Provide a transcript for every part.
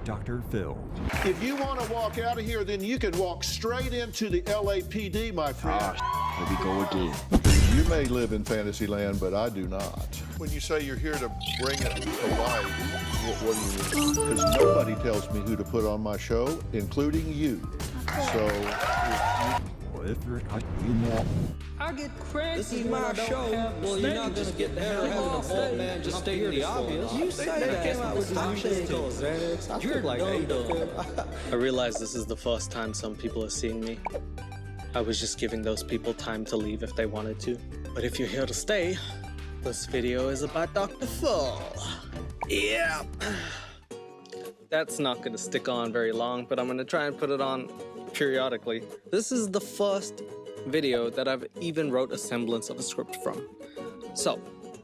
Dr. Phil. If you want to walk out of here, then you can walk straight into the LAPD, my friend. Here we go again. You may live in fantasy land, but I do not. When you say you're here to bring it to life, what do you mean? Because nobody tells me who to put on my show, including you. So, If you're not I get cranky. This is my show. Well, you're not gonna get the hair having a bald man just stating the obvious. You say that. Came out with the You're like dumb. I realize this is the first time some people are seeing me. I was just giving those people time to leave if they wanted to. But if you're here to stay, this video is about Dr. Phil. Yeah. That's not gonna stick on very long, but I'm gonna try and put it on periodically. This is the first video that I've even wrote a semblance of a script from. So,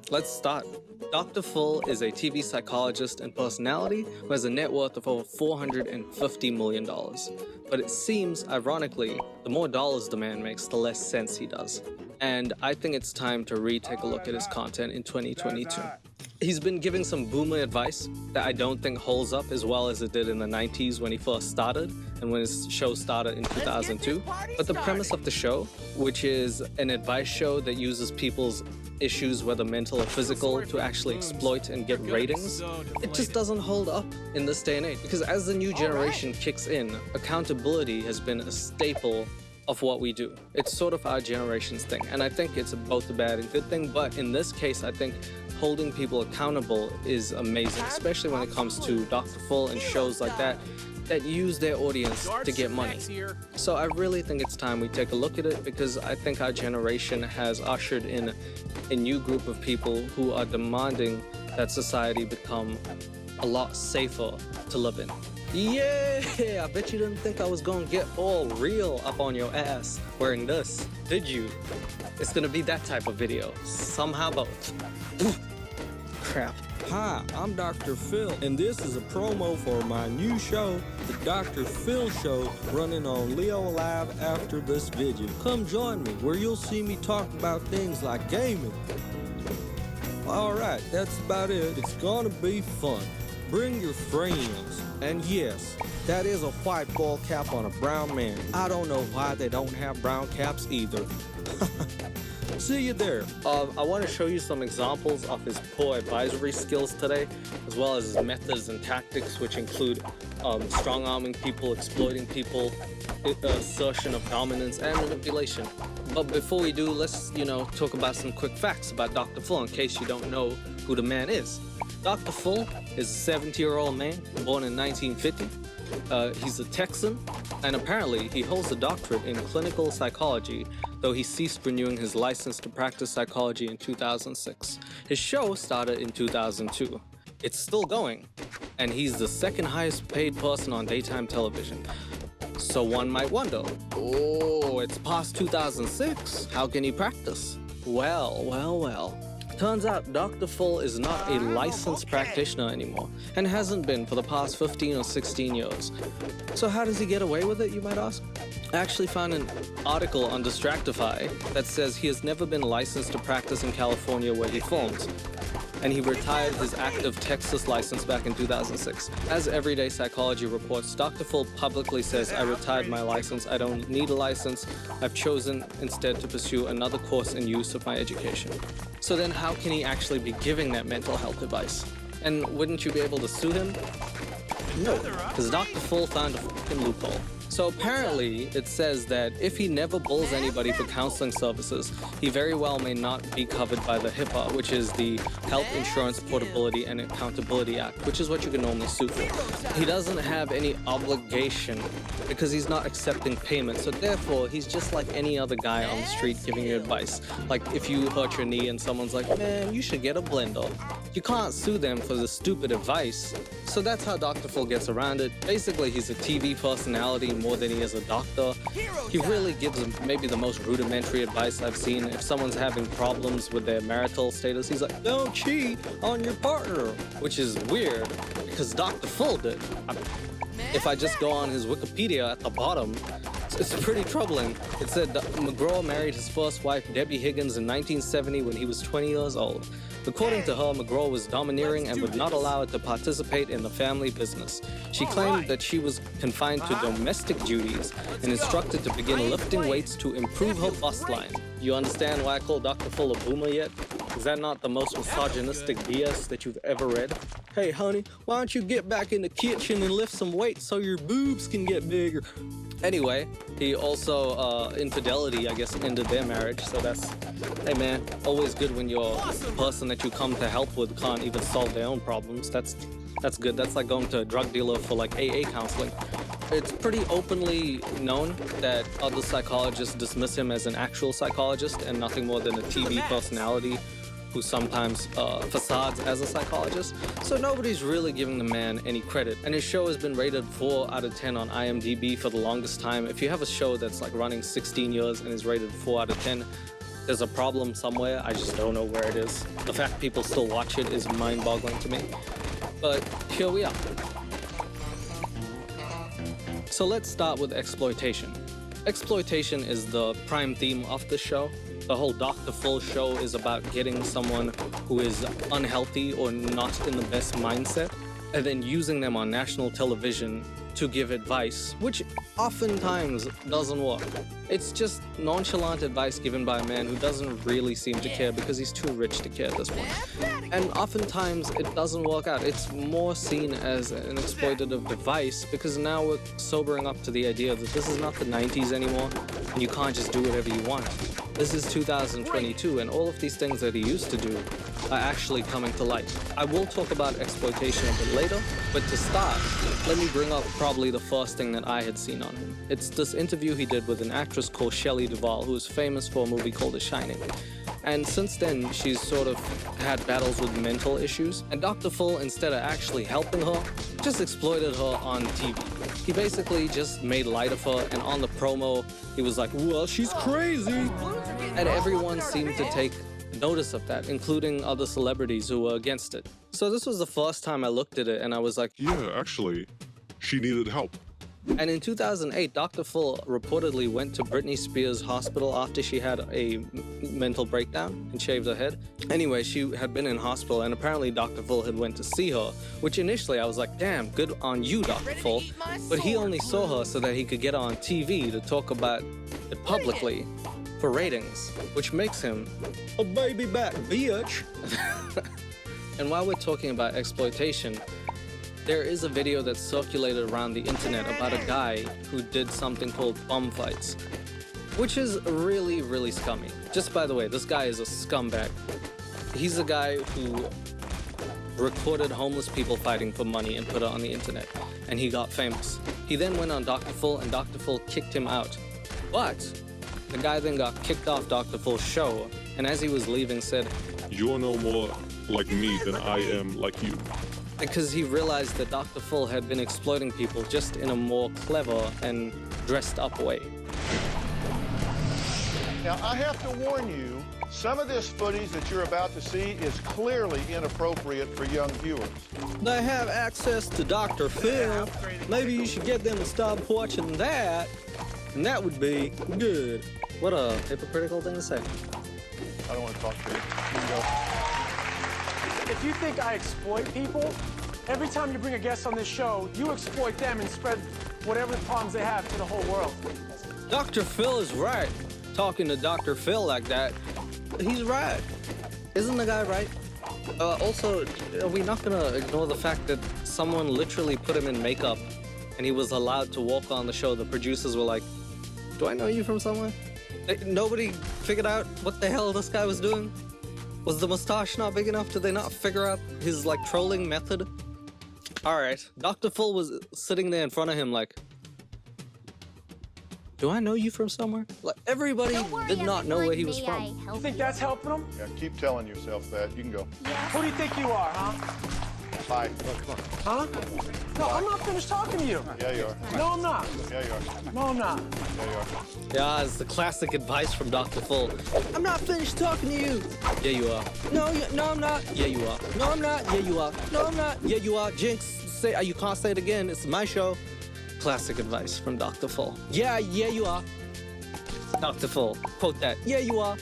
let's start. Dr. Phil is a TV psychologist and personality who has a net worth of over $450 million. But it seems, ironically, the more dollars the man makes, the less sense he does. And I think it's time to retake a look at his content in 2022. He's been giving some boomer advice that I don't think holds up as well as it did in the 90s when he first started and when his show started in 2002. But the premise of the show, which is an advice show that uses people's issues, whether mental or physical, to actually exploit and get ratings, it just doesn't hold up in this day and age. Because as the new generation kicks in, accountability has been a staple of what we do. It's sort of our generation's thing, and I think it's both a bad and good thing, but in this case, I think holding people accountable is amazing, especially when it comes to Dr. Phil and shows like that that use their audience to get money. So I really think it's time we take a look at it, because I think our generation has ushered in a new group of people who are demanding that society become a lot safer to live in. Yeah, I bet you didn't think I was gonna get all real up on your ass wearing this, did you? It's gonna be that type of video. Somehow both. Crap. Hi, I'm Dr. Phil, and this is a promo for my new show, The Dr. Phil Show, running on Leo Live after this video. Come join me, where you'll see me talk about things like gaming. Alright, that's about it. It's gonna be fun. Bring your friends. And yes, that is a white ball cap on a brown man. I don't know why they don't have brown caps either. See you there. I want to show you some examples of his poor advisory skills today, as well as his methods and tactics, which include strong-arming people, exploiting people, assertion of dominance, and manipulation. But before we do, let's, talk about some quick facts about Dr. Phil, in case you don't know who the man is. Dr. Phil is a 70-year-old man born in 1950. He's a Texan, and apparently he holds a doctorate in clinical psychology, though he ceased renewing his license to practice psychology in 2006. His show started in 2002. It's still going, and he's the second highest paid person on daytime television. So one might wonder, it's past 2006, how can he practice? Well. Turns out Dr. Phil is not a licensed practitioner anymore, and hasn't been for the past 15 or 16 years. So how does he get away with it, you might ask? I actually found an article on Distractify that says he has never been licensed to practice in California where he films, and he retired his active Texas license back in 2006. As Everyday Psychology reports, Dr. Phil publicly says, "I retired my license. I don't need a license. I've chosen instead to pursue another course in use of my education." So then how can he actually be giving that mental health advice? And wouldn't you be able to sue him? No, because Dr. Phil found a fucking loophole. So apparently, it says that if he never bills anybody for counseling services, he very well may not be covered by the HIPAA, which is the Health Insurance Portability and Accountability Act, which is what you can normally sue for. He doesn't have any obligation because he's not accepting payment, so therefore, he's just like any other guy on the street giving you advice. Like if you hurt your knee and someone's like, "Man, you should get a blender." You can't sue them for the stupid advice. So that's how Dr. Phil gets around it. Basically, he's a TV personality more than he is a doctor. He really gives them maybe the most rudimentary advice I've seen. If someone's having problems with their marital status, he's like, "Don't cheat on your partner," which is weird because Dr. Phil did. If I just go on his Wikipedia at the bottom, it's pretty troubling. It said McGraw married his first wife, Debbie Higgins, in 1970 when he was 20 years old. According to her, McGraw was domineering and would not allow her to participate in the family business. She claimed that she was confined to domestic duties and instructed to begin lifting weights to improve her bust line. You understand why I call Dr. Full a boomer yet? Is that not the most misogynistic BS that you've ever read? Hey honey, why don't you get back in the kitchen and lift some weights so your boobs can get bigger? Anyway, he also, infidelity, I guess, ended their marriage, so that's, hey man, always good when the person that you come to help with can't even solve their own problems. That's good. That's like going to a drug dealer for like AA counseling. It's pretty openly known that other psychologists dismiss him as an actual psychologist and nothing more than a TV personality who sometimes facades as a psychologist. So nobody's really giving the man any credit. And his show has been rated 4 out of 10 on IMDb for the longest time. If you have a show that's like running 16 years and is rated 4 out of 10, there's a problem somewhere. I just don't know where it is. The fact people still watch it is mind-boggling to me. But here we are. So let's start with exploitation. Exploitation is the prime theme of the show. The whole Dr. Full show is about getting someone who is unhealthy or not in the best mindset and then using them on national television to give advice, which oftentimes doesn't work. It's just nonchalant advice given by a man who doesn't really seem to care because he's too rich to care at this point. And oftentimes it doesn't work out. It's more seen as an exploitative device because now we're sobering up to the idea that this is not the 90s anymore and you can't just do whatever you want. This is 2022 and all of these things that he used to do are actually coming to light. I will talk about exploitation a bit later, but to start, let me bring up probably the first thing that I had seen on him. It's this interview he did with an actress called Shelley Duvall, who is famous for a movie called The Shining. And since then, she's sort of had battles with mental issues. And Dr. Full, instead of actually helping her, just exploited her on TV. He basically just made light of her, and on the promo, he was like, well, she's crazy. And everyone seemed to take notice of that, including other celebrities who were against it. So this was the first time I looked at it, and I was like, yeah, actually, she needed help. And in 2008, Dr. Full reportedly went to Britney Spears' hospital after she had a mental breakdown and shaved her head. Anyway, she had been in hospital, and apparently Dr. Full had went to see her, which initially I was like, damn, good on you, Dr. Full. But he only saw her so that he could get on TV to talk about it publicly for ratings, which makes him a baby back bitch. And while we're talking about exploitation, there is a video that circulated around the internet about a guy who did something called bum fights, which is really, really scummy. Just by the way, this guy is a scumbag. He's a guy who recorded homeless people fighting for money and put it on the internet, and he got famous. He then went on Dr. Full, and Dr. Full kicked him out. But the guy then got kicked off Dr. Full's show, and as he was leaving said, "You're no more like me than I am like you." Because he realized that Dr. Full had been exploiting people just in a more clever and dressed up way. Now, I have to warn you, some of this footage that you're about to see is clearly inappropriate for young viewers. They have access to Dr. Phil. Maybe you should get them to stop watching that, and that would be good. What a hypocritical thing to say. I don't want to talk to you. You can go. If you think I exploit people, every time you bring a guest on this show, you exploit them and spread whatever problems they have to the whole world. Dr. Phil is right. Talking to Dr. Phil like that, he's right. Isn't the guy right? Also, are we not gonna ignore the fact that someone literally put him in makeup and he was allowed to walk on the show? The producers were like, do I know you from somewhere? Nobody figured out what the hell this guy was doing? Was the mustache not big enough? Did they not figure out his, like, trolling method? Alright, Dr. Full was sitting there in front of him like, do I know you from somewhere? Like, everybody did not know where he was from. You think that's helping them? Yeah, keep telling yourself that. You can go. Who do you think you are, huh? Bye. Huh? No, I'm not finished talking to you. Yeah, you are. No, I'm not. Yeah, you are. No, I'm not. Yeah, you are. Yeah, it's the classic advice from Dr. Full. I'm not finished talking to you. Yeah, you are. No, I'm not. Yeah, you are. No, I'm not. Yeah, you are. No, I'm not. Yeah, you are. Jinx, say you can't say it again. It's my show. Classic advice from Dr. Full. Yeah, you are. Dr. Full, quote that. Yeah, you are.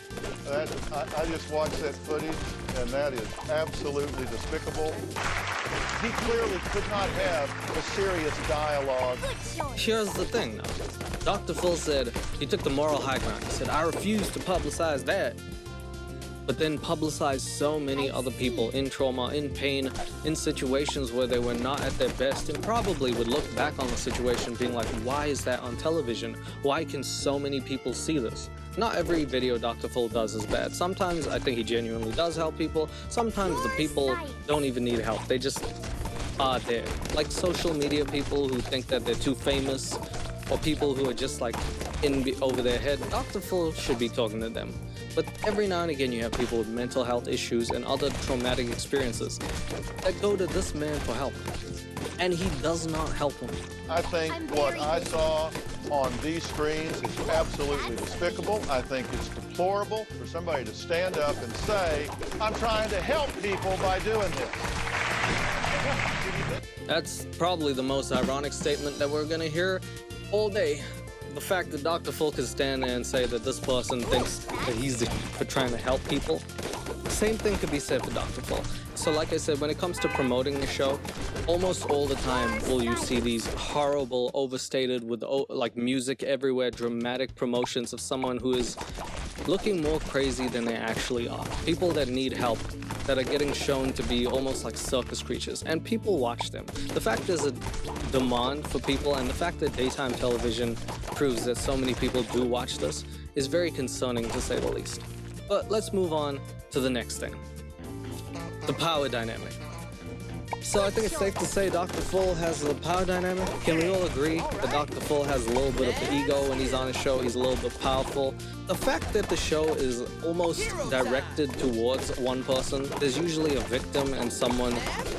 I just watched that footage, and that is absolutely despicable. He clearly could not have a serious dialogue. Here's the thing, though. Dr. Phil said he took the moral high ground. He said, I refuse to publicize that. But then publicized so many other people in trauma, in pain, in situations where they were not at their best, and probably would look back on the situation being like, why is that on television? Why can so many people see this? Not every video Dr. Phil does is bad. Sometimes I think he genuinely does help people. Sometimes the people don't even need help. They just are there. Like social media people who think that they're too famous, or people who are just like over their head. Dr. Phil should be talking to them. But every now and again you have people with mental health issues and other traumatic experiences that go to this man for help. And he does not help them. I think what I saw on these screens is absolutely despicable. I think it's deplorable for somebody to stand up and say, I'm trying to help people by doing this. That's probably the most ironic statement that we're gonna hear all day. The fact that Dr. Phil can stand there and say that this person thinks that he's for trying to help people. Same thing could be said for Dr. Phil. So like I said, when it comes to promoting the show, almost all the time will you see these horrible, overstated, with like music everywhere, dramatic promotions of someone who is looking more crazy than they actually are. People that need help, that are getting shown to be almost like circus creatures, and people watch them. The fact there's a demand for people, and the fact that daytime television proves that so many people do watch this, is very concerning to say the least. But let's move on to the next thing. The power dynamic. So I think it's safe to say Dr. Phil has a power dynamic. Can we all agree that Dr. Phil has a little bit of ego when he's on his show? He's a little bit powerful. The fact that the show is almost directed towards one person, there's usually a victim and someone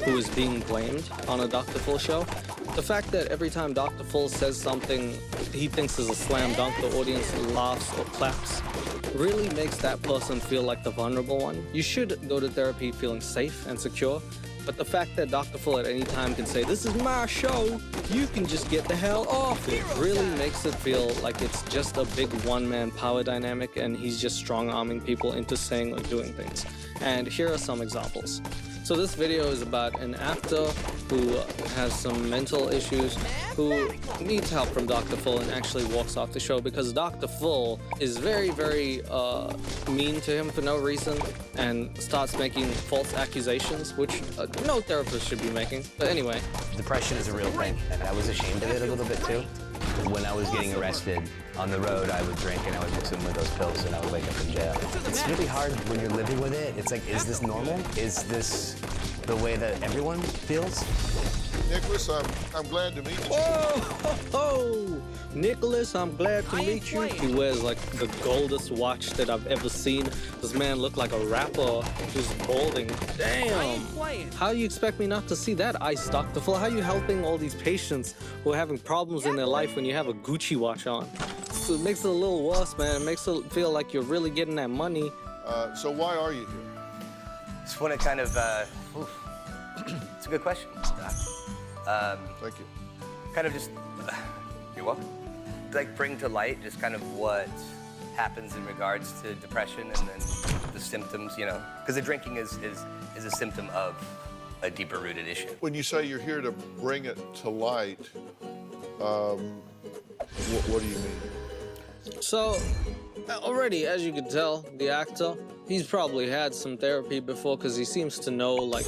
who is being blamed on a Dr. Phil show. The fact that every time Dr. Phil says something he thinks is a slam dunk, the audience laughs or claps, really makes that person feel like the vulnerable one. You should go to therapy feeling safe and secure. But the fact that Dr. Phil at any time can say, this is my show, you can just get the hell off it, really makes it feel like it's just a big one-man power dynamic and he's just strong-arming people into saying or doing things. And here are some examples. So this video is about an actor who has some mental issues, who needs help from Dr. Phil and actually walks off the show because Dr. Phil is very, very mean to him for no reason and starts making false accusations, which no therapist should be making. But anyway. Depression is a real thing, and I was ashamed of it a little bit too. When I was getting arrested on the road, I would drink and I would mix them with those pills and I would wake up in jail. It's really hard when you're living with it. It's like, is this normal? Is this the way that everyone feels? Nicholas, I'm glad to meet you. Whoa! Nicholas, I'm glad to meet you. He wears like the goldest watch that I've ever seen. This man looked like a rapper who's balding. Damn! How do you expect me not to see that, Ice Dr. Phil? How are you helping all these patients who are having problems in their life when you have a Gucci watch on? So it makes it a little worse, man. It makes it feel like you're really getting that money. So why are you here? Just want to kind of, it's a good question. Thank you. Kind of just, you're welcome. Like bring to light just kind of what happens in regards to depression and then the symptoms, you know, because the drinking is a symptom of a deeper rooted issue. When you say you're here to bring it to light, what do you mean? So, already, as you can tell, the actor, he's probably had some therapy before because he seems to know, like,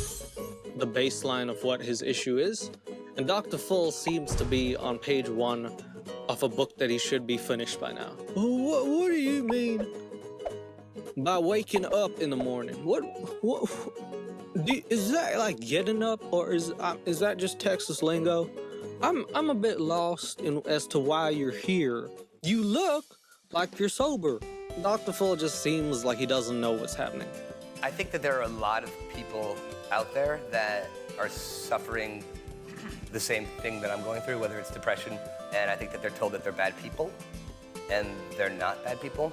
the baseline of what his issue is. And Dr. Phil seems to be on page 1 of a book that he should be finished by now. What do you mean? By waking up in the morning. Is that like getting up, or is that just Texas lingo? I'm a bit lost as to why you're here. You look like you're sober. Dr. Phil just seems like he doesn't know what's happening. I think that there are a lot of people out there that are suffering the same thing that I'm going through, whether it's depression, and I think that they're told that they're bad people, and they're not bad people.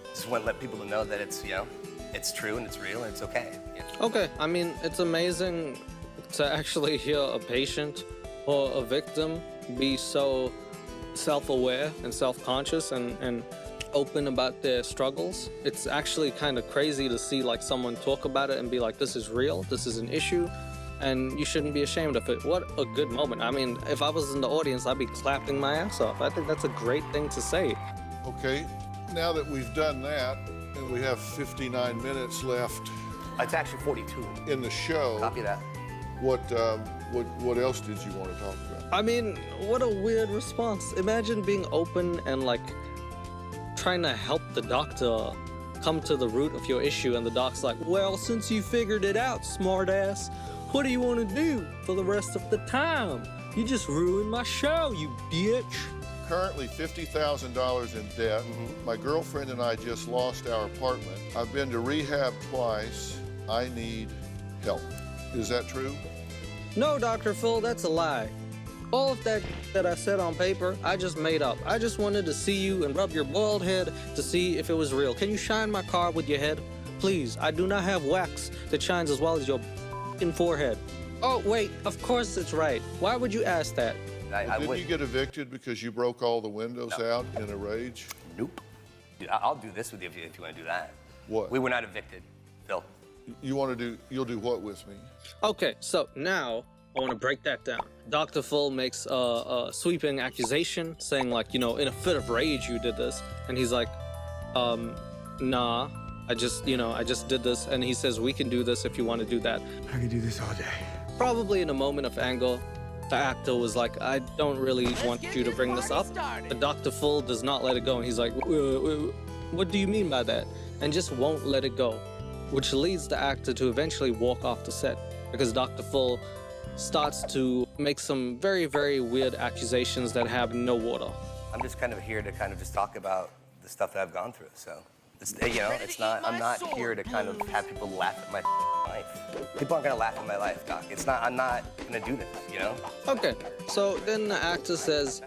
Just want to let people know that it's, you know, it's true and it's real and it's okay. Yeah. Okay, I mean, it's amazing to actually hear a patient or a victim be so self-aware and self-conscious and open about their struggles. It's actually kind of crazy to see like someone talk about it and be like, this is real, this is an issue, and you shouldn't be ashamed of it. What a good moment. I mean, if I was in the audience, I'd be clapping my ass off. I think that's a great thing to say. Okay, now that we've done that, and we have 59 minutes left It's actually 42. in the show, Copy that. what else did you want to talk about? I mean, what a weird response. Imagine being open and like trying to help the doctor come to the root of your issue, and the doc's like, well, since you figured it out, smartass, what do you want to do for the rest of the time? You just ruined my show, you bitch. Currently $50,000 in debt. My girlfriend and I just lost our apartment. I've been to rehab twice. I need help. Is that true? No, Dr. Phil, that's a lie. All of that I said on paper, I just made up. I just wanted to see you and rub your bald head to see if it was real. Can you shine my car with your head? Please, I do not have wax that shines as well as your f***ing forehead. Oh, wait, of course it's right. Why would you ask that? Didn't you get evicted because you broke all the windows out in a rage? Nope. Dude, I'll do this with you if you want to do that. What? We were not evicted, Phil. You'll do what with me? Okay, so now I want to break that down. Dr. Full makes a sweeping accusation saying like, in a fit of rage you did this. And he's like, nah, I just did this. And he says, we can do this if you want to do that. I can do this all day. Probably in a moment of anger, the actor was like, I don't really want you to bring this up. But Dr. Full does not let it go. And he's like, what do you mean by that? And just won't let it go, which leads the actor to eventually walk off the set because Dr. Full starts to make some very, very weird accusations that have no water. I'm just kind of here to kind of just talk about the stuff that I've gone through. So, I'm not here to kind of have people laugh at my life. People aren't gonna laugh at my life, Doc. I'm not gonna do this, Okay, so then the actor says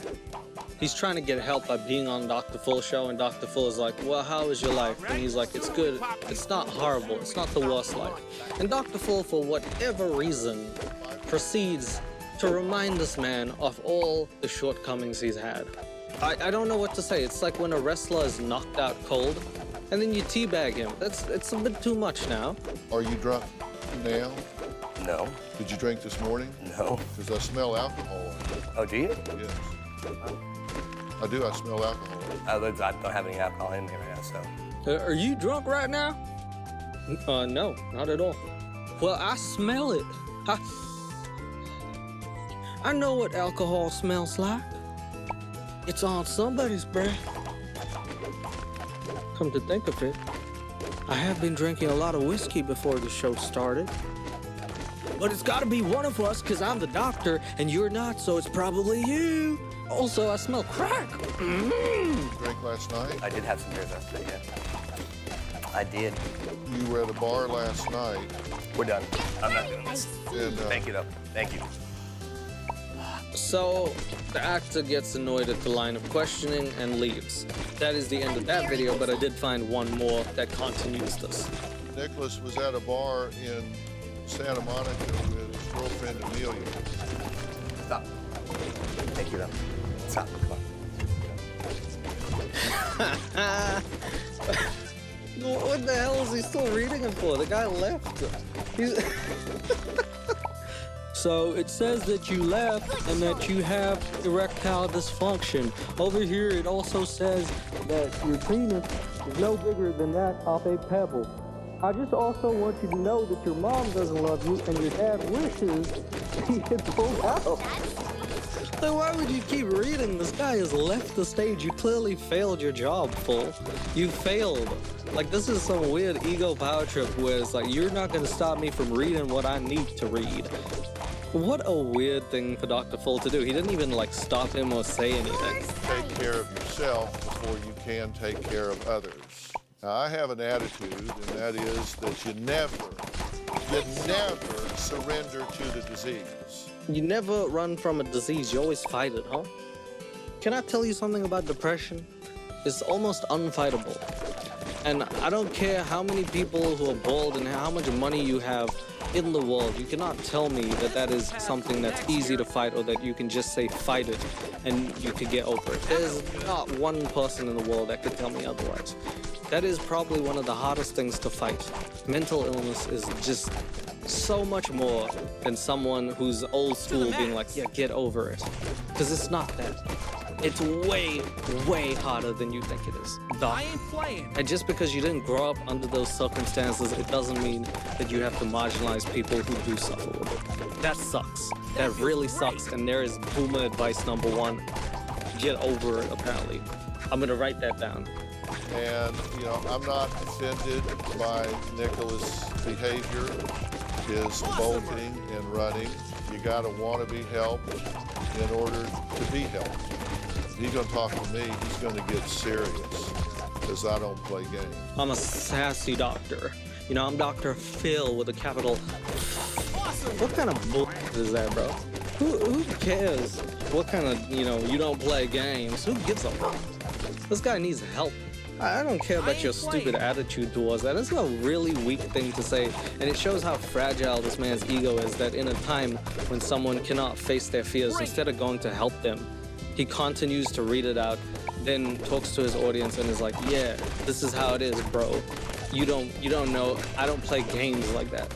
he's trying to get help by being on Dr. Full's show, and Dr. Full is like, well, how is your life? And he's like, it's good. It's not horrible. It's not the worst life. And Dr. Full, for whatever reason, proceeds to remind this man of all the shortcomings he's had. I don't know what to say. It's like when a wrestler is knocked out cold, and then you teabag him. It's a bit too much now. Are you drunk now? No. Did you drink this morning? No. Because I smell alcohol on you. Oh, do you? Yes. I do. I smell alcohol. I don't have any alcohol in me right now, so. Are you drunk right now? No, not at all. Well, I smell it. I know what alcohol smells like. It's on somebody's breath. Come to think of it, I have been drinking a lot of whiskey before the show started. But it's gotta be one of us, because I'm the doctor, and you're not, so it's probably you. Also, I smell crack. Drank last night? I did have some beers last night, yeah. I did. You were at a bar last night. We're done. I'm not doing this. And, Thank you, though. Thank you. So, the actor gets annoyed at the line of questioning and leaves. That is the end of that video, but I did find one more that continues this. Nicholas was at a bar in Santa Monica with his girlfriend Amelia. Stop. Thank you, though. Stop. Come on. What the hell is he still reading it for? The guy left. So it says that you left and that you have erectile dysfunction. Over here it also says that your penis is no bigger than that of a pebble. I just also want you to know that your mom doesn't love you and your dad wishes he had pulled out. So why would you keep reading? This guy has left the stage. You clearly failed your job, Full. You failed. Like, this is some weird ego power trip where it's like, you're not gonna stop me from reading what I need to read. What a weird thing for Dr. Full to do. He didn't even, like, stop him or say anything. Take care of yourself before you can take care of others. Now, I have an attitude, and that is that you never surrender to the disease. You never run from a disease, you always fight it, huh? Can I tell you something about depression? It's almost unfightable. And I don't care how many people who are bald and how much money you have in the world. You cannot tell me that that is something that's easy to fight or that you can just say fight it and you could get over it. There's not one person in the world that could tell me otherwise. That is probably one of the hardest things to fight. Mental illness is just so much more than someone who's old school being like, yeah, get over it. Because it's not that. It's way, way harder than you think it is. I ain't playing. And just because you didn't grow up under those circumstances, it doesn't mean that you have to marginalize people who do suffer with it. That sucks. That really sucks. And there is boomer advice number one. Get over it, apparently. I'm gonna write that down. And, you know, I'm not offended by Nicholas' behavior, his bolting and running. You gotta want to be helped in order to be helped. If he's gonna talk to me, he's gonna get serious, because I don't play games. I'm a sassy doctor. You know, I'm Dr. Phil with a capital. What kind of bullshit is that, bro? Who cares? What kind of, you know, you don't play games? Who gives a fuck? This guy needs help. I don't care about your stupid attitude towards that. That's a really weak thing to say, and it shows how fragile this man's ego is, that in a time when someone cannot face their fears, instead of going to help them, he continues to read it out, then talks to his audience and is like, yeah, this is how it is, bro. You don't know, I don't play games like that.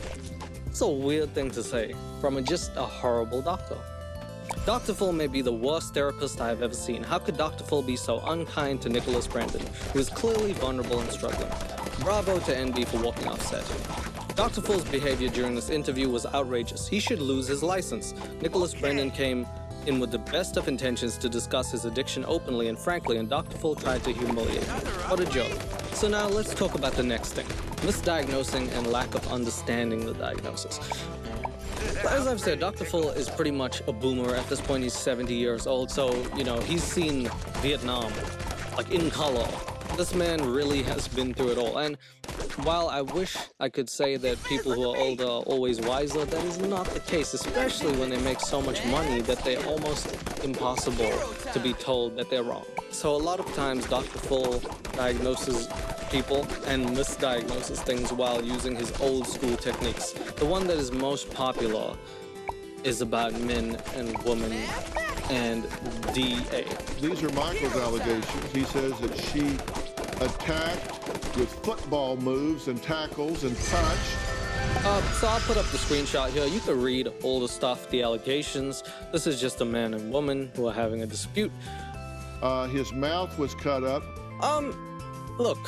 It's a weird thing to say from just a horrible doctor. Dr. Full may be the worst therapist I have ever seen. How could Dr. Full be so unkind to Nicholas Brandon, who is clearly vulnerable and struggling? Bravo to NB for walking off set. Dr. Full's behavior during this interview was outrageous. He should lose his license. Nicholas Brandon came in with the best of intentions to discuss his addiction openly and frankly, and Dr. Full tried to humiliate him. What a joke. So now let's talk about the next thing. Misdiagnosing and lack of understanding the diagnosis. As I've said, Dr. Full is pretty much a boomer. At this point, he's 70 years old, so, you know, he's seen Vietnam, like, in color. This man really has been through it all. And while I wish I could say that people who are older are always wiser, that is not the case, especially when they make so much money that they're almost impossible to be told that they're wrong. So a lot of times, Dr. Full diagnoses people and misdiagnoses things while using his old school techniques. The one that is most popular is about men and women and DA. These are Michael's allegations. He says that she attacked with football moves and tackles and punched. So I'll put up the screenshot here. You can read all the stuff, the allegations. This is just a man and woman who are having a dispute. His mouth was cut up. Look,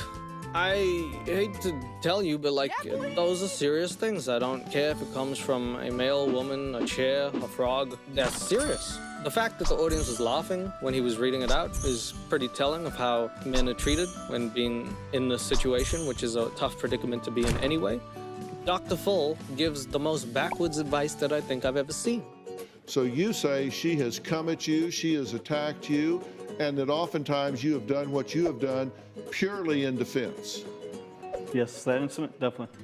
I hate to tell you, but like, those are serious things. I don't care if it comes from a male, woman, a chair, a frog. That's serious. The fact that the audience was laughing when he was reading it out is pretty telling of how men are treated when being in this situation, which is a tough predicament to be in anyway. Dr. Full gives the most backwards advice that I think I've ever seen. So you say she has come at you, she has attacked you, and that oftentimes you have done what you have done purely in defense. Yes, that incident, definitely.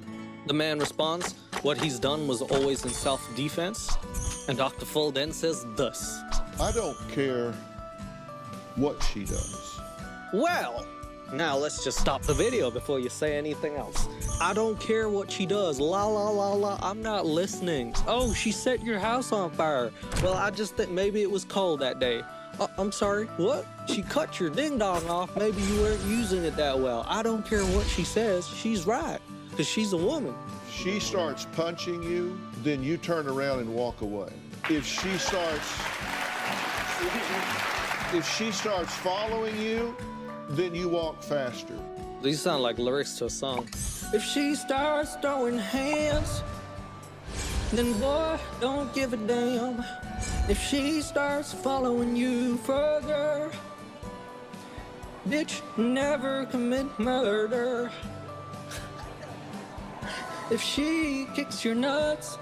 The man responds, what he's done was always in self-defense. And Dr. Full then says this. I don't care what she does. Well, now let's just stop the video before you say anything else. I don't care what she does. La la la la. I'm not listening. Oh, she set your house on fire. Well, I just think maybe it was cold that day. I'm sorry, what? She cut your ding-dong off. Maybe you weren't using it that well. I don't care what she says. She's right, because she's a woman. She starts punching you, then you turn around and walk away. If she starts following you, then you walk faster. These sound like lyrics to a song. If she starts throwing hands, then boy, don't give a damn. If she starts following you further, bitch, never commit murder. If she kicks your nuts,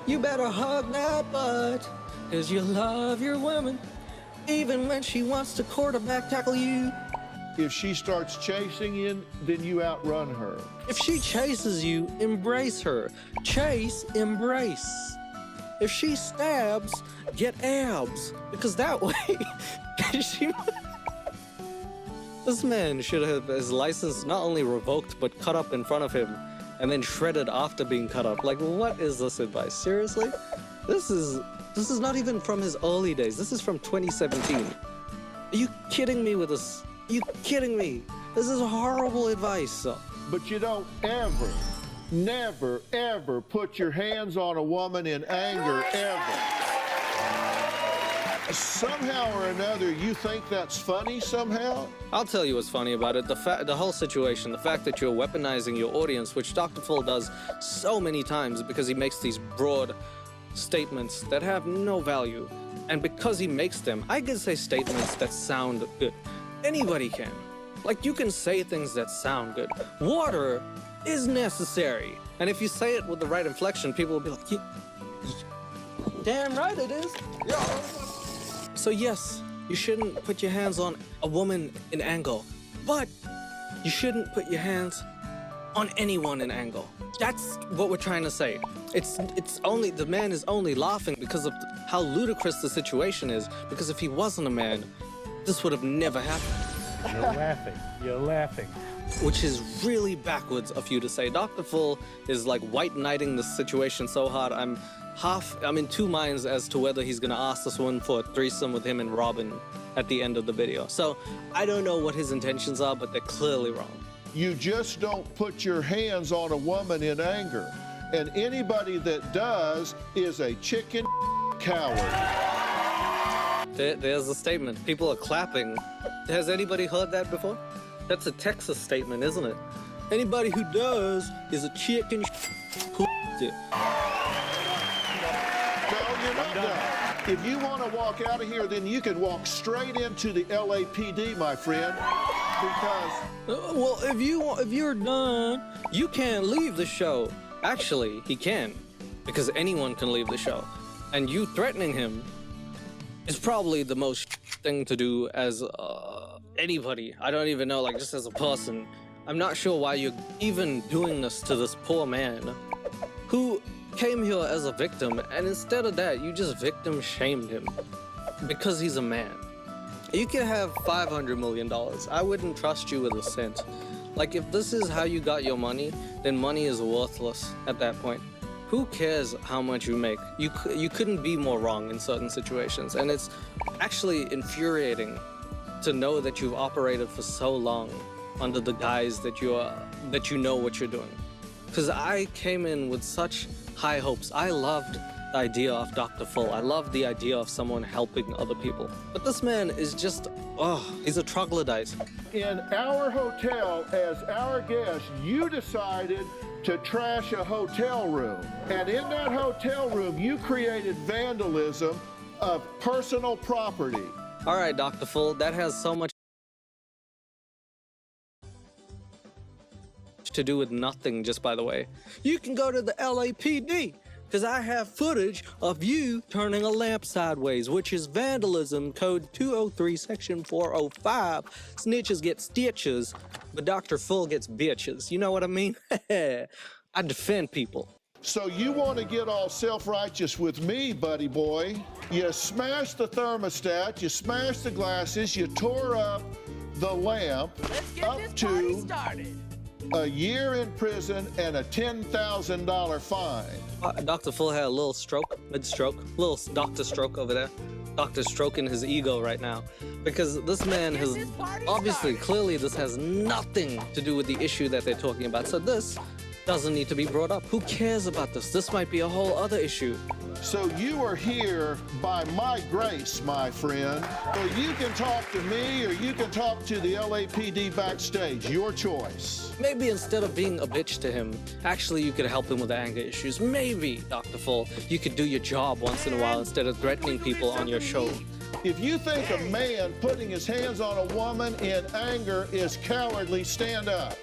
you better hug that butt, 'cause you love your woman, even when she wants to quarterback tackle you. If she starts chasing you, then you outrun her. If she chases you, embrace her. Chase, embrace. If she stabs, get abs, because that way, This man should have his license not only revoked, but cut up in front of him and then shredded after being cut up. Like, what is this advice? Seriously? This is not even from his early days. This is from 2017. Are you kidding me with this? Are you kidding me? This is horrible advice. But you don't ever, never, ever put your hands on a woman in anger, ever. Somehow or another, you think that's funny somehow? I'll tell you what's funny about it. The whole situation, the fact that you're weaponizing your audience, which Dr. Full does so many times because he makes these broad statements that have no value. And because he makes them, I can say statements that sound good. Anybody can. Like, you can say things that sound good. Water is necessary. And if you say it with the right inflection, people will be like, damn right it is. Yeah. So yes, you shouldn't put your hands on a woman in anger, but you shouldn't put your hands on anyone in anger. That's what we're trying to say. It's only, the man is only laughing because of how ludicrous the situation is, because if he wasn't a man, this would have never happened. You're laughing. You're laughing. Which is really backwards of you to say. Dr. Full is like white knighting the situation so hard. I'm in two minds as to whether he's gonna ask this woman for a threesome with him and Robin at the end of the video. So I don't know what his intentions are, but they're clearly wrong. You just don't put your hands on a woman in anger. And anybody that does is a chicken coward. There's the statement. People are clapping. Has anybody heard that before? That's a Texas statement, isn't it? Anybody who does is a chicken who it. No, you're not done. If you want to walk out of here, then you can walk straight into the LAPD, my friend, because... well, if you're done, you can't leave the show. Actually, he can, because anyone can leave the show. And you threatening him is probably the most thing to do as anybody. I don't even know, like, just as a person. I'm not sure why you're even doing this to this poor man who came here as a victim, and instead of that, you just victim shamed him because he's a man. You can have $500 million. I wouldn't trust you with a cent. Like, if this is how you got your money, then money is worthless at that point. Who cares how much you make? You couldn't be more wrong in certain situations, and it's actually infuriating to know that you've operated for so long under the guise that you know what you're doing. Because I came in with such high hopes. I loved the idea of Dr. Full. I loved the idea of someone helping other people. But this man is just, he's a troglodyte. in our hotel, as our guest, you decided to trash a hotel room. And in that hotel room, you created vandalism of personal property. All right, Dr. Full, that has so much to do with nothing, just by the way. You can go to the LAPD, because I have footage of you turning a lamp sideways, which is vandalism, code 203, section 405. Snitches get stitches, but Dr. Full gets bitches. You know what I mean? I defend people. So you want to get all self-righteous with me, buddy boy. You smashed the thermostat, you smashed the glasses, you tore up the lamp. Let's get up this to party started. a year in prison and a $10,000 fine. Dr. Full had a little stroke, mid-stroke, little doctor stroke over there. Doctor stroking his ego right now. Because this man has, obviously, clearly this has nothing to do with the issue that they're talking about. So this doesn't need to be brought up. Who cares about this? This might be a whole other issue. So you are here by my grace, my friend. So you can talk to me or you can talk to the LAPD backstage, your choice. Maybe instead of being a bitch to him, actually you could help him with the anger issues. Maybe, Dr. Full, you could do your job once in a while instead of threatening people on your show. If you think a man putting his hands on a woman in anger is cowardly, stand up.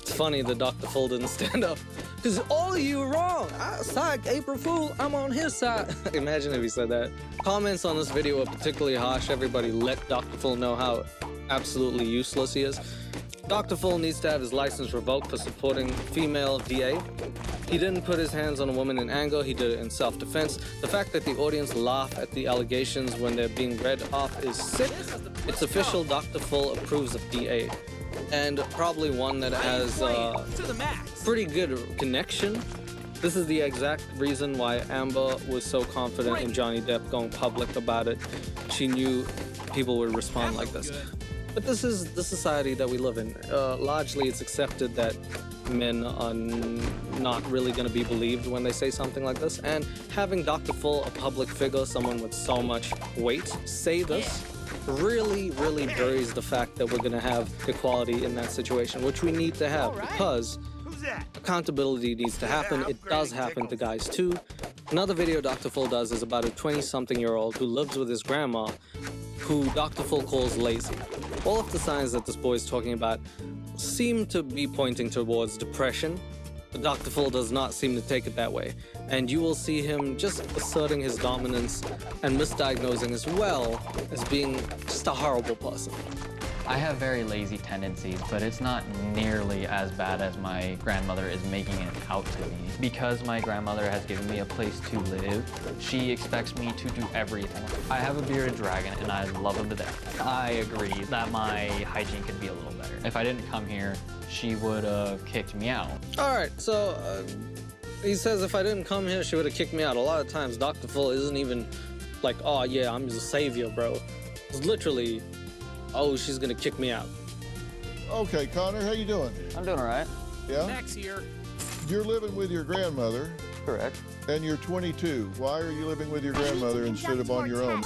It's funny that Dr. Full didn't stand up. Because all of you are wrong. Psych, April Fool, I'm on his side. Imagine if he said that. Comments on this video are particularly harsh. Everybody let Dr. Full know how absolutely useless he is. Dr. Full needs to have his license revoked for supporting female DA. He didn't put his hands on a woman in anger. He did it in self-defense. The fact that the audience laugh at the allegations when they're being read off is sick. It's official. Dr. Full approves of DA. and probably one that has pretty good connection. This is the exact reason why Amber was so confident in Johnny Depp going public about it. She knew people would respond like this. But this is the society that we live in. Largely, it's accepted that men are not really going to be believed when they say something like this. And having Dr. Full, a public figure, someone with so much weight, say this really, really buries the fact that we're going to have equality in that situation, which we need to have because accountability needs to happen. It does happen to guys too. Another video Dr. Full does is about a 20-something-year-old who lives with his grandma, who Dr. Full calls lazy. All of the signs that this boy is talking about seem to be pointing towards depression, but Dr. Full does not seem to take it that way. And you will see him just asserting his dominance and misdiagnosing as well as being just a horrible person. I have very lazy tendencies, but it's not nearly as bad as my grandmother is making it out to be. Because my grandmother has given me a place to live, she expects me to do everything. I have a bearded dragon and I love him to death. I agree that my hygiene could be a little better. If I didn't come here, she would have kicked me out. All right, so he says if I didn't come here, she would have kicked me out. A lot of times, Dr. Full isn't even like, oh yeah, I'm the savior, bro. It's literally, oh, she's gonna kick me out. Okay, Connor, how you doing? I'm doing all right. Yeah? Max here. You're living with your grandmother, Correct. and you're 22. Why are you living with your grandmother instead of on your own?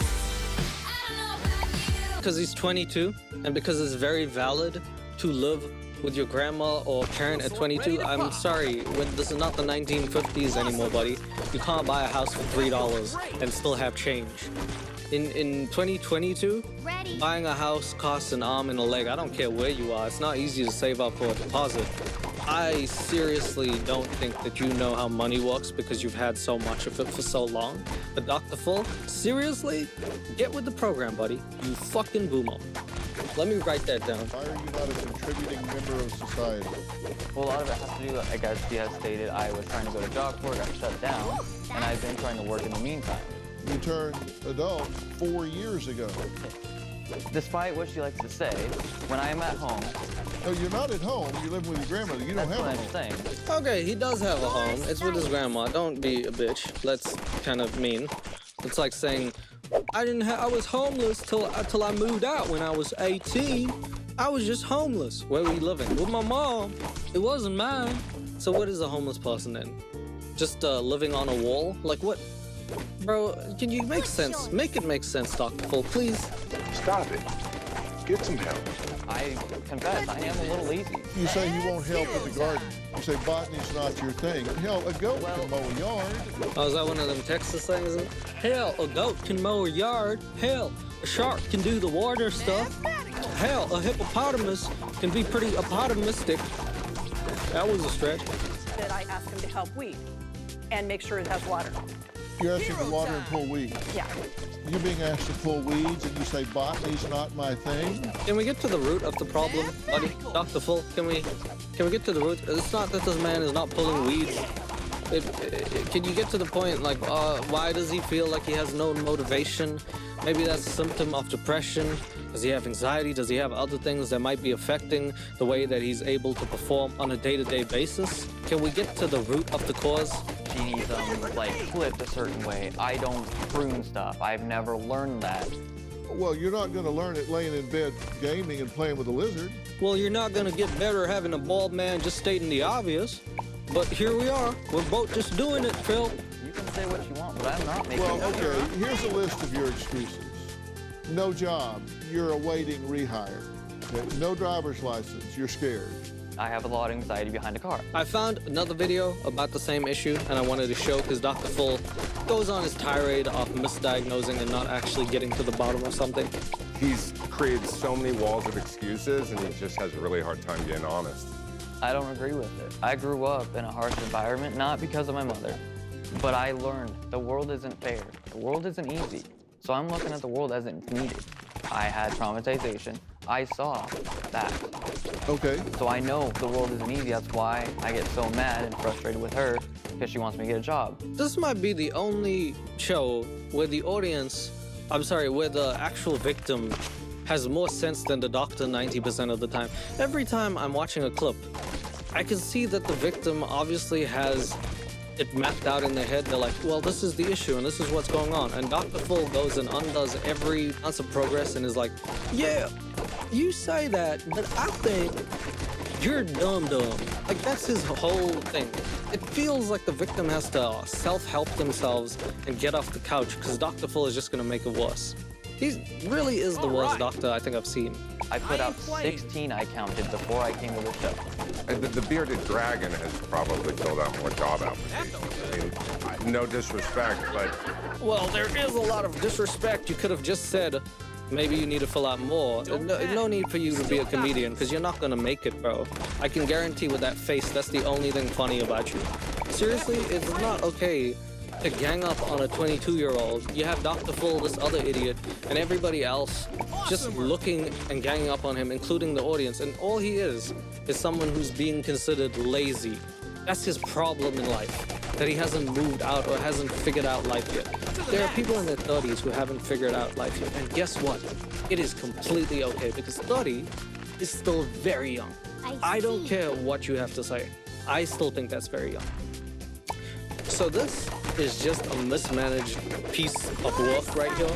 Because he's 22, and because it's very valid to live with your grandma or parent at 22. I'm sorry, this is not the 1950s anymore, buddy. You can't buy a house for $3 and still have change. In 2022, buying a house costs an arm and a leg. I don't care where you are. It's not easy to save up for a deposit. I seriously don't think that you know how money works because you've had so much of it for so long. But Dr. Full, seriously, get with the program, buddy. You fucking boomer. Let me write that down. Why are you not a contributing member of society? Well, a lot of it has to do, like as she has stated, I was trying to go to job corps, got shut down, and I've been trying to work in the meantime. You turned adult 4 years ago. Despite what she likes to say, when I am at home... No, you're not at home. You live with your grandmother. You don't have a home. That's what I'm saying. Okay, he does have a home. It's with his grandma. Don't be a bitch. That's kind of mean. It's like saying, I was homeless till I moved out when I was 18. I was just homeless. Where were you living? With my mom. It wasn't mine. So what is a homeless person then? Just living on a wall? Like what? Bro, can you make sense? Make it make sense, Dr. Full, please. Stop it. Get some help. I confess, I am a little lazy. You say you won't help with the garden. You say botany's not your thing. Hell, a goat can mow a yard. Oh, is that one of them Texas things? Hell, a goat can mow a yard. Hell, a shark can do the water stuff. Hell, a hippopotamus can be pretty optimistic. That was a stretch. That I ask him to help weed and make sure it has water. You're asking to water and pull weeds. Yeah. You're being asked to pull weeds and you say botany's not my thing? Can we get to the root of the problem, buddy? Dr. Full, can we get to the root? It's not that this man is not pulling weeds. Can you get to the point, like, why does he feel like he has no motivation? Maybe that's a symptom of depression. Does he have anxiety? Does he have other things that might be affecting the way that he's able to perform on a day-to-day basis? Can we get to the root of the cause? She needs them, like, flipped a certain way. I don't prune stuff. I've never learned that. Well, you're not going to learn it laying in bed gaming and playing with a lizard. Well, you're not going to get better having a bald man just stating the obvious. But here we are. We're both just doing it, Phil. You can say what you want, but I'm not making Well, okay, here's a list of your excuses. No job, you're awaiting rehire. Okay, no driver's license, you're scared. I have a lot of anxiety behind a car. I found another video about the same issue, and I wanted to show because Dr. Full goes on his tirade of misdiagnosing and not actually getting to the bottom of something. He's created so many walls of excuses, and he just has a really hard time being honest. I don't agree with it. I grew up in a harsh environment, not because of my mother, but I learned the world isn't fair. The world isn't easy. So I'm looking at the world as it's needed. I had traumatization. I saw that. Okay. So I know the world isn't easy. That's why I get so mad and frustrated with her because she wants me to get a job. This might be the only show where the audience, where the actual victim has more sense than the doctor 90% of the time. Every time I'm watching a clip, I can see that the victim obviously has it mapped out in their head. They're like, well, this is the issue and this is what's going on. And Dr. Full goes and undoes every ounce of progress and is like, yeah, you say that, but I think you're dumb. Like, that's his whole thing. It feels like the victim has to self-help themselves and get off the couch because Dr. Full is just going to make it worse. He really is the worst doctor I think I've seen. I put out 16, I counted, before I came to the show. And the bearded dragon has probably filled out more job applications. I mean, no disrespect, but Well, there is a lot of disrespect. You could have just said, maybe you need to fill out more. No need for you to be a comedian, because you're not gonna make it, bro. I can guarantee with that face, that's the only thing funny about you. Seriously, it's not okay to gang up on a 22-year-old. You have Dr. Full, this other idiot, and everybody else just looking and ganging up on him, including the audience. And all he is someone who's being considered lazy. That's his problem in life, that he hasn't moved out or hasn't figured out life yet. There are people in their 30s who haven't figured out life yet, and guess what? It is completely okay, because 30 is still very young. I don't care what you have to say. I still think that's very young. So this is just a mismanaged piece of work right here.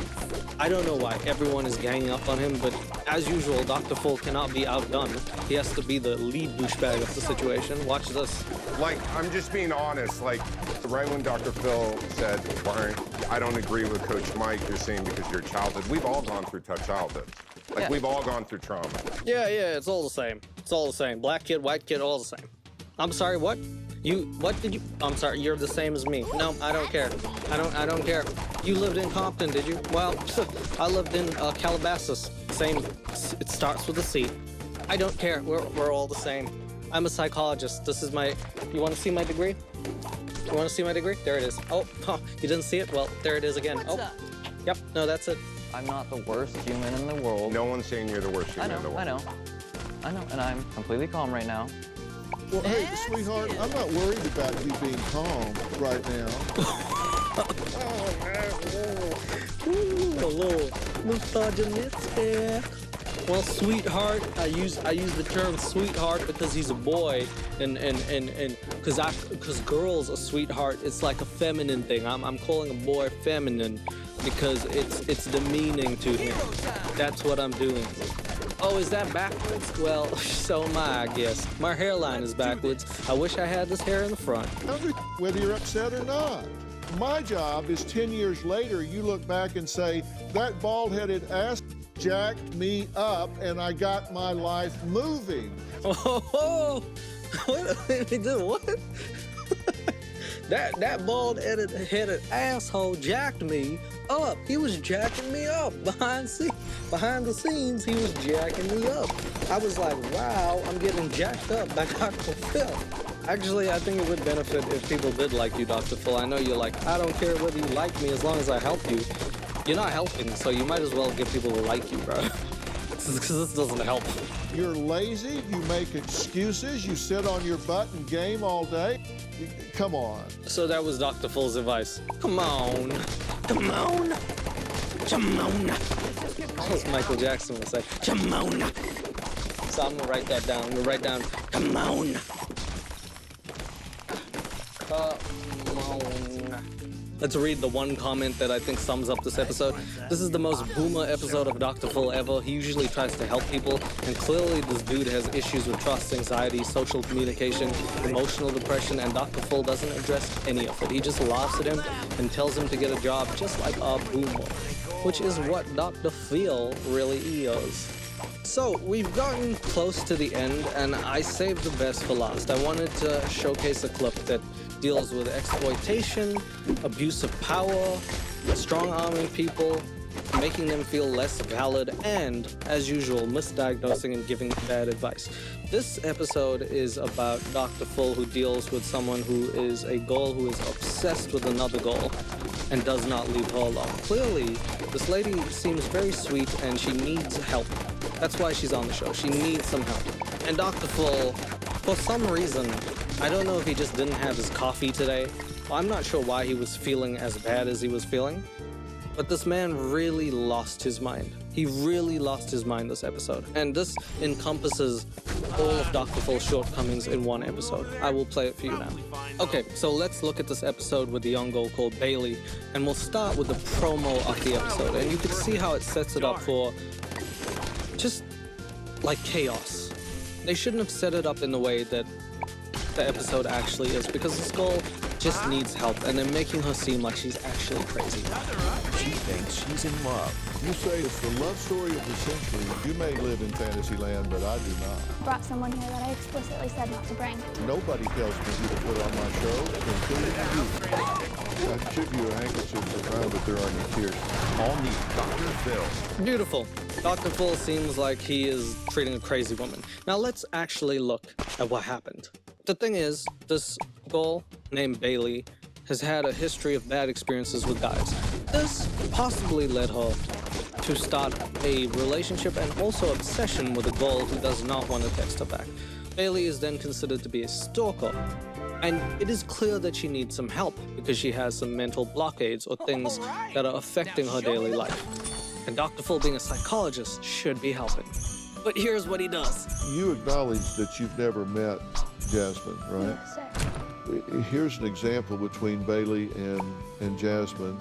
I don't know why everyone is ganging up on him, but as usual, Dr. Full cannot be outdone. He has to be the lead douchebag of the situation. Watch this. like, I'm just being honest. Like, right when Dr. Phil said, Warren, I don't agree with Coach Mike, you're saying because you're childhood. We've all gone through tough childhoods. Like, we've all gone through trauma. Yeah, it's all the same. It's all the same. Black kid, white kid, all the same. I'm sorry, what? What did you? I'm sorry, you're the same as me. No, I don't care. I don't care. You lived in Compton, did you? Well, I lived in Calabasas. Same, it starts with a C. I don't care, we're all the same. I'm a psychologist. This is my, you wanna see my degree? You wanna see my degree? There it is. Oh, you didn't see it? Well, there it is again. What's up? Yep, no, that's it. I'm not the worst human in the world. No one's saying you're the worst human in the world. I know, and I'm completely calm right now. Well, hey, sweetheart, I'm not worried about you being calm right now. Ooh, a little misogynistic. Well, sweetheart, I use the term sweetheart because he's a boy, and because girls are sweetheart, it's like a feminine thing. I'm calling a boy feminine because it's demeaning to him. That's what I'm doing. Oh, is that backwards? Well, so am I guess. My hairline is backwards. I wish I had this hair in the front. Whether you're upset or not. My job is 10 years later, you look back and say, that bald-headed ass jacked me up and I got my life moving. Oh, what? That bald-headed asshole jacked me up. He was jacking me up behind the scenes. He was jacking me up. I was like, wow, I'm getting jacked up by Dr. Phil. Actually, I think it would benefit if people did like you, Dr. Phil. I know you're like, I don't care whether you like me as long as I help you. You're not helping, so you might as well get people to like you, bro. Because this doesn't help. You're lazy, you make excuses, you sit on your butt and game all day. Come on. So that was Dr. Phil's advice. Come on. Come on. Come on. As Michael Jackson would say, come on. So I'm gonna write that down. I'm gonna write down, come on. Come on. Let's read the one comment that I think sums up this episode. This is the most boomer episode of Dr. Phil ever. He usually tries to help people, and clearly this dude has issues with trust, anxiety, social communication, emotional depression, and Dr. Phil doesn't address any of it. He just laughs at him and tells him to get a job just like a boomer, which is what Dr. Phil really is. So, we've gotten close to the end, and I saved the best for last. I wanted to showcase a clip that deals with exploitation, abuse of power, strong-arming people, making them feel less valid, and, as usual, misdiagnosing and giving bad advice. This episode is about Dr. Phil, who deals with someone who is a girl who is obsessed with another girl and does not leave her alone. Clearly, this lady seems very sweet and she needs help. That's why she's on the show. She needs some help. And Dr. Phil, for some reason, I don't know if he just didn't have his coffee today. I'm not sure why he was feeling as bad as he was feeling. But this man really lost his mind. He really lost his mind this episode. And this encompasses all of Dr. Phil's shortcomings in one episode. I will play it for you now. Okay, so let's look at this episode with the young girl called Bailey, and we'll start with the promo of the episode. And you can see how it sets it up for just like chaos. They shouldn't have set it up in the way that the episode actually is, because this girl just needs help, and they're making her seem like she's actually crazy. She thinks she's in love. You say it's the love story of the century. You may live in fantasy land, but I do not. Brought someone here that I explicitly said not to bring. Nobody tells me who to put on my show, including you. I'd give you a handkerchief to cry, but there aren't any tears. All need Dr. Phil. Beautiful. Dr. Phil seems like he is treating a crazy woman. Now let's actually look at what happened. The thing is, this girl named Bailey has had a history of bad experiences with guys. This possibly led her to start a relationship and also obsession with a girl who does not want to text her back. Bailey is then considered to be a stalker, and it is clear that she needs some help because she has some mental blockades or things that are affecting her daily life. And Dr. Phil, being a psychologist, should be helping. But here's what he does. You acknowledge that you've never met Jasmine, right? Yes, sir. Here's an example between Bailey and Jasmine.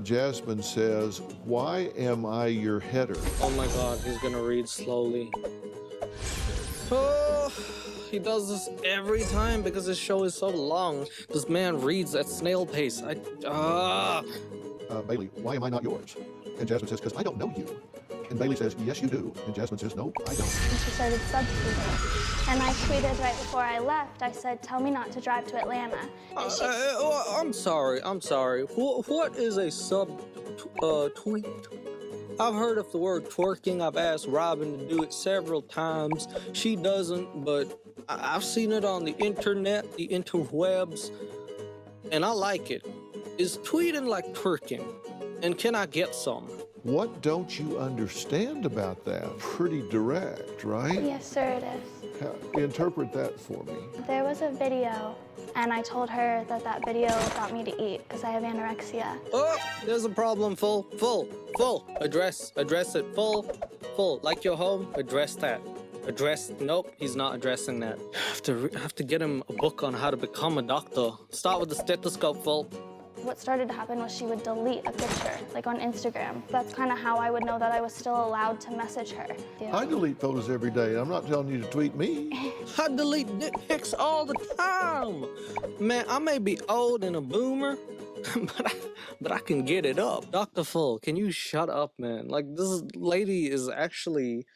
Jasmine says, "Why am I your header?" Oh my God, he's gonna read slowly. Oh, he does this every time because his show is so long. This man reads at snail pace. Bailey, why am I not yours? And Jasmine says, "Because I don't know you." And Bailey says, "Yes, you do." And Jasmine says, "No, I don't." And she started substituting. And I tweeted right before I left, I said, "Tell me not to drive to Atlanta." And I'm sorry. What is a tweet? I've heard of the word twerking. I've asked Robin to do it several times. She doesn't, but I've seen it on the internet, the interwebs, and I like it. Is tweeting like twerking? And can I get some? What don't you understand about that? Pretty direct, right? yes, sir, it is. Interpret that for me. There was a video, and I told her that that video got me to eat because I have anorexia. Oh, there's a problem. Full. Address it. Full. Like your home, address that. Nope, he's not addressing that. I have to get him a book on how to become a doctor. Start with the stethoscope, Full. What started to happen was she would delete a picture, like on Instagram. That's kind of how I would know that I was still allowed to message her. Yeah. I delete photos every day. I'm not telling you to tweet me. I delete dick pics all the time. Man, I may be old and a boomer, but I can get it up. Dr. Phil, can you shut up, man? Like, this lady is actually